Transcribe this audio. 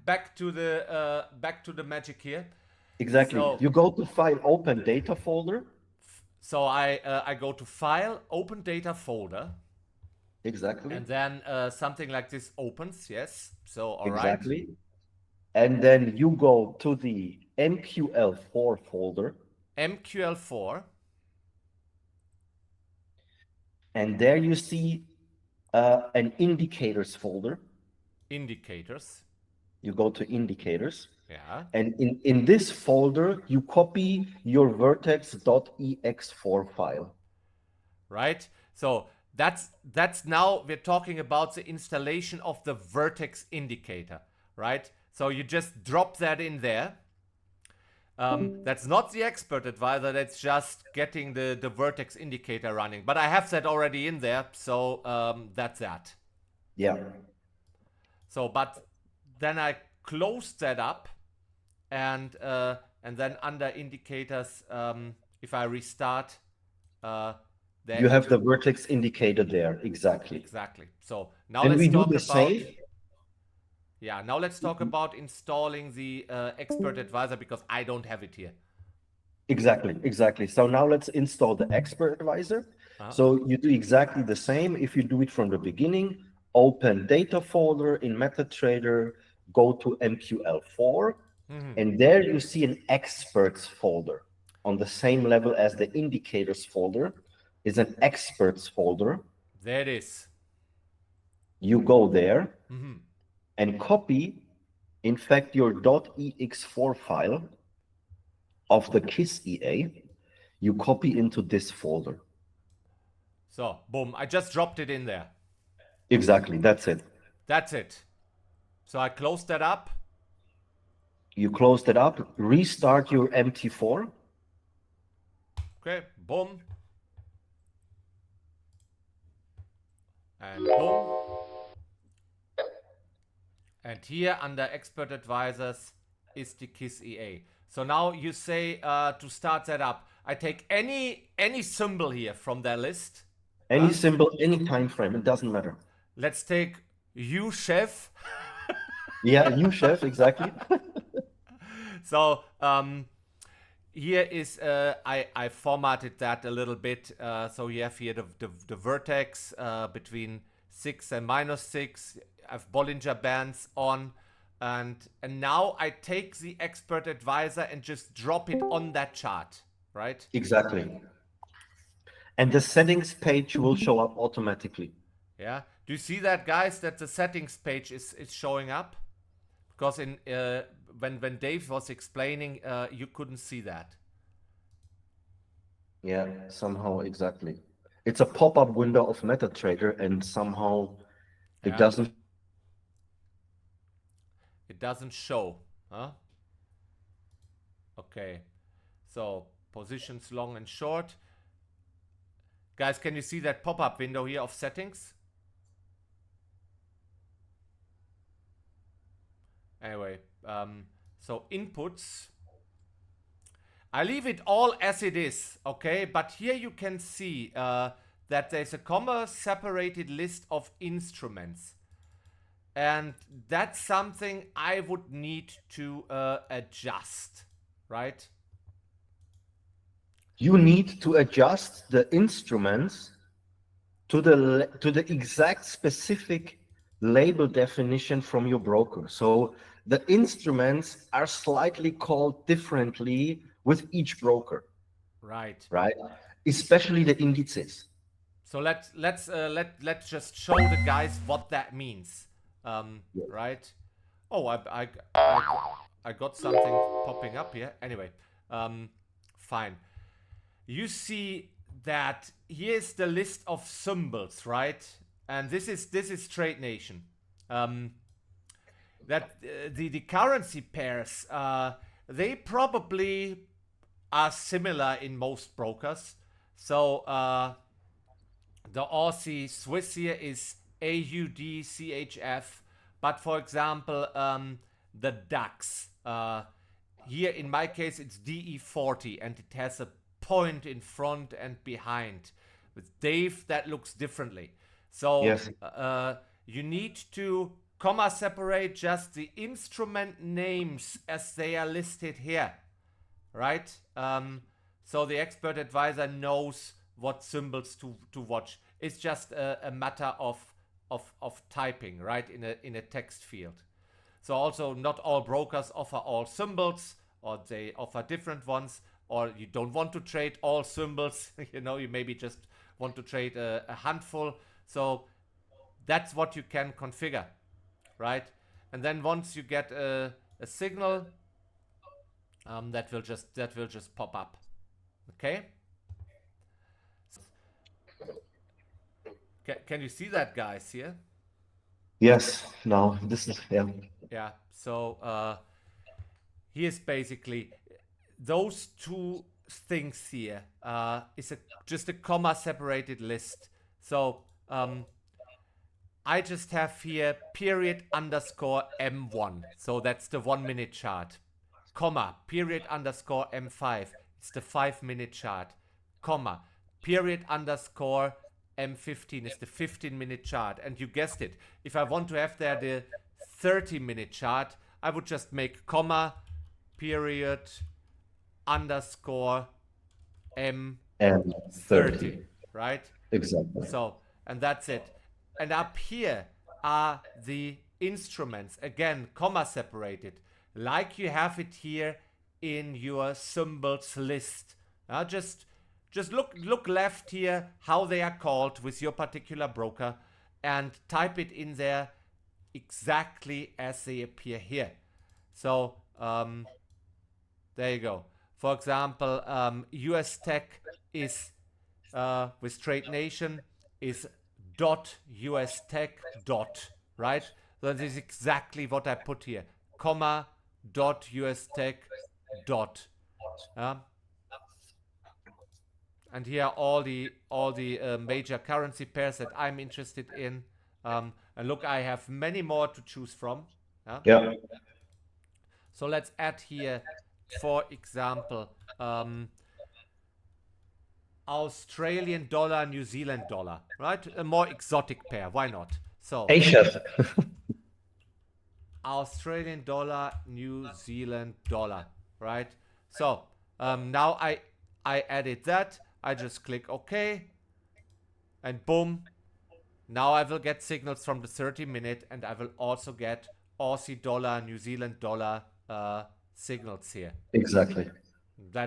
back to the magic here. Exactly. So You go to File, Open Data folder. I go to File, Open Data Folder, Exactly. and then something like this opens. Yes. So all right. Exactly. And then you go to the MQL4 folder, MQL4 and there you see an indicators folder. indicators. You go to indicators, Yeah. and in this folder, you copy your vertex.ex4 file. Right. So that's now we're talking about the installation of the vertex indicator. Right. So you just drop that in there. That's not the expert advisor, that's just getting the vertex indicator running. But I have that already in there, so that's that. Yeah. So, but then I close that up, and then under indicators, if I restart, uh, there You it have the vertex indicator there. Exactly. exactly. So now Then let's we do talk the about same. yeah. Now let's talk about installing the expert advisor because I don't have it here. Exactly, exactly. So now let's install the expert advisor. Uh-huh. So you do exactly the same. If you do it from the beginning, open data folder in MetaTrader, go to MQL4, Mhm. and there you see an experts folder on the same level as the indicators folder is an experts folder. There it is. You go there Mhm. and copy, in fact, your .ex4 file of the KISS EA, you copy into this folder. So, boom, I just dropped it in there. Exactly, that's it. That's it. So I closed that up. You closed it up, restart your MT4. Okay, boom. And boom. And here under expert advisors is the KISS EA. So now you say to start that up, I take any symbol here from their list. Any symbol, any time frame, it doesn't matter. Let's take U chef. Yeah, you chef, exactly. So here is I formatted that a little bit. So you have here the vertex between 6 and -6. I have Bollinger Bands on, and now I take the expert advisor and just drop it on that chart, right? Exactly. And the settings page will show up automatically. Yeah. Do you see that, guys? That the settings page is showing up because in when Dave was explaining, you couldn't see that. Yeah, somehow, exactly. It's a pop-up window of MetaTrader, and somehow it Yeah. doesn't. It doesn't show, huh? Okay. So positions long and short. Guys, can you see that pop-up window here of settings? Anyway, so inputs. I leave it all as it is, okay? But here you can see that there's a comma separated list of instruments. And that's something I would need to adjust, right? You need to adjust the instruments to the exact specific label definition from your broker. So the instruments are slightly called differently with each broker, Right. right? Especially the indices. So let's just show the guys what that means, Yeah. right? Oh, I got something popping up here. Anyway, fine. You see that here's the list of symbols, right? And this is Trade Nation. Um, that the currency pairs they probably are similar in most brokers. So the Aussie Swiss here is AUD but for example, the DAX here in my case it's DE40 and it has a point in front and behind. With Dave, that looks differently. So Yes. you need to comma separate just the instrument names as they are listed here, right? So the expert advisor knows what symbols to watch. It's just a matter of typing, right, in a text field. So also not all brokers offer all symbols, or they offer different ones, or you don't want to trade all symbols. You know, you maybe just want to trade a handful. So that's what you can configure, right? And then once you get a signal, that will just pop up. Okay. Can you see that, guys? Here? Yes. Now this is Yeah. So here's basically those two things here. Is just a comma separated list. So I just have here period underscore M1. So that's the 1 minute chart. Comma, period underscore M5. It's the 5 minute chart. Comma, period underscore M15 is the 15-minute chart. And you guessed it. If I want to have there the 30-minute chart, I would just make comma, period underscore M30, M30. right? Exactly. So, and that's it. And up here are the instruments, again, comma separated, like you have it here in your symbols list. Just look left here, how they are called with your particular broker, and type it in there exactly as they appear here. So, there you go. For example, US Tech is with Trade Nation is .US Tech dot, right? So this is exactly what I put here, comma .US Tech dot. And here are all the major currency pairs that I'm interested in. And look, I have many more to choose from. Yeah. So let's add here, for example, Australian dollar, New Zealand dollar, right? A more exotic pair. Why not? So Hey, chef. Australian dollar, New Zealand dollar, right? So now I added that. I just click OK, and boom. Now I will get signals from the 30-minute, and I will also get Aussie dollar, New Zealand dollar signals here. Exactly. That